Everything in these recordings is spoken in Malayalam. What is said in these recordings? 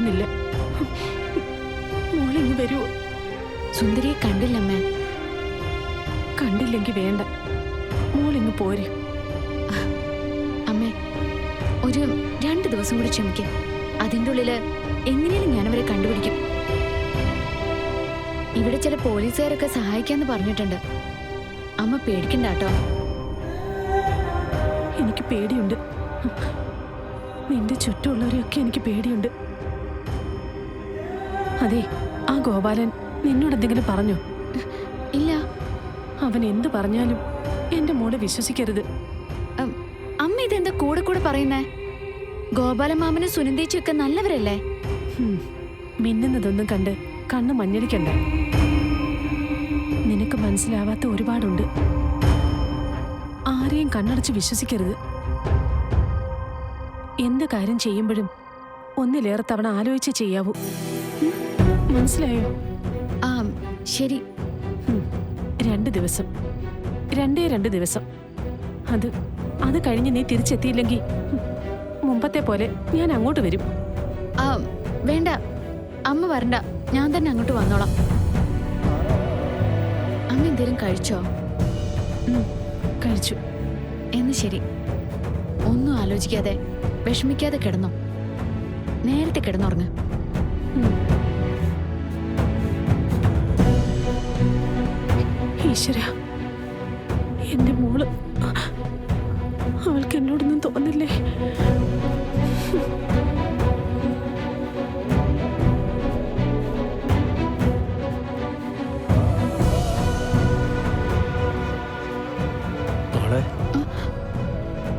പറ്റുന്നില്ല. മോളിങ്ങ് വരുമോ? സുന്ദരിയെ കണ്ടില്ലമ്മേ. കണ്ടില്ലെങ്കിൽ വേണ്ട, മോളിങ്ങ് പോര്. അമ്മേ, ഒരു 2 ദിവസം കൂടി ക്ഷമിക്കും. അതിൻ്റെ ഉള്ളില് എങ്ങനെയും ഞാനവരെ കണ്ടുപിടിക്കും. ഇവിടെ ചില പോലീസുകാരൊക്കെ സഹായിക്കാന്ന് പറഞ്ഞിട്ടുണ്ട്. അമ്മ പേടിക്കണ്ട കേട്ടോ. എനിക്ക് പേടിയുണ്ട്. നിന്റെ ചുറ്റുമുള്ളവരെയൊക്കെ എനിക്ക് പേടിയുണ്ട്. അതെ, ആ ഗോപാലൻ നിന്നോട് എന്തെങ്കിലും പറഞ്ഞോ? ഇല്ല. അവൻ എന്ത് പറഞ്ഞാലും എന്റെ മോളെ വിശ്വസിക്കരുത്. അമ്മ ഇതെന്താ കൂടെ കൂടെ പറയുന്നേ? ഗോപാലമാമനും സുനന്ദേച്ചിയൊക്കെ നല്ലവരല്ലേ? മിന്നുന്നതൊന്നും കണ്ട് കണ്ണ് മഞ്ഞടിക്കണ്ട. നിനക്ക് മനസ്സിലാവാത്ത ഒരുപാടുണ്ട്. ആരെയും കണ്ണടച്ച് വിശ്വസിക്കരുത്. എന്ത് കാര്യം ചെയ്യുമ്പോഴും ഒന്നിലേറെ തവണ ആലോചിച്ച് ചെയ്യാവൂ. മനസ്സിലായോ? ആ, ശരി. 2 ദിവസം, 2 ദിവസം. അത് കഴിഞ്ഞ് നീ തിരിച്ചെത്തിയില്ലെങ്കിൽ മുമ്പത്തെ പോലെ ഞാൻ അങ്ങോട്ട് വരും. വേണ്ട, അമ്മ വരണ്ട, ഞാൻ തന്നെ അങ്ങോട്ട് വന്നോളാം. അമ്മ എന്തേലും കഴിച്ചോ? കഴിച്ചു. എന്ന് ശരി. ഒന്നും ആലോചിക്കാതെ വിഷമിക്കാതെ കിടന്നോ. നേരത്തെ കിടന്നുറങ്ങ്. ഈശ്വര, എന്റെ മോള്, അവൾക്ക് എന്നോടൊന്നും തോന്നില്ലേ?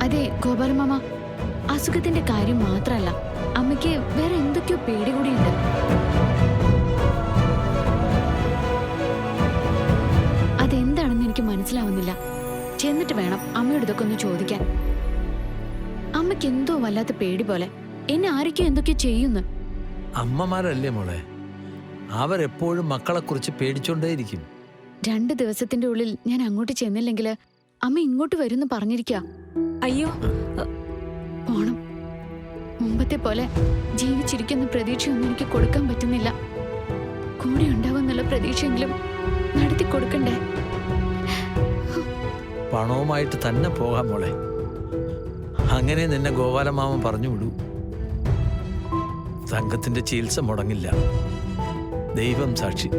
അതെ ഗോപാലമാമ, അസുഖത്തിന്റെ കാര്യം മാത്രല്ല, അമ്മയ്ക്ക് വേറെ എന്തൊക്കെയോ പേടി കൂടിയുണ്ട്. അതെന്താണെന്ന് എനിക്ക് മനസ്സിലാവുന്നില്ല. ചെന്നിട്ട് വേണം അമ്മയോട് ഇതൊക്കെ ഒന്ന് ചോദിക്കാൻ. അമ്മയ്ക്ക് എന്തോ വല്ലാത്ത പേടി പോലെ. എന്നെ ആരൊക്കെയോ എന്തൊക്കെയോ ചെയ്യുന്നു. അമ്മമാരല്ലേ മോളെ, അവരെപ്പോഴും മക്കളെ കുറിച്ച് പേടിച്ചോണ്ടേയിരിക്കും. 2 ദിവസത്തിന്റെ ഉള്ളിൽ ഞാൻ അങ്ങോട്ട് ചെന്നില്ലെങ്കിൽ അമ്മ ഇങ്ങോട്ട് വരുമെന്ന് പറഞ്ഞിരിക്കുക. അയ്യോ, പോണം. മുമ്പത്തെ പോലെ ജീവിച്ചിരിക്കുന്ന പ്രതീക്ഷയൊന്നും എനിക്ക് കൊടുക്കാൻ പറ്റുന്നില്ല. കൂടെ ഉണ്ടാവുന്നുള്ള പ്രതീക്ഷയെങ്കിലും നടത്തി കൊടുക്കണ്ടേ? പണവുമായിട്ട് തന്നെ പോകാം മോളെ. അങ്ങനെ നിന്നെ ഗോപാലമാമൻ പറഞ്ഞു വിടൂ. സംഘത്തിന്റെ ചികിത്സ മുടങ്ങില്ല, ദൈവം സാക്ഷി.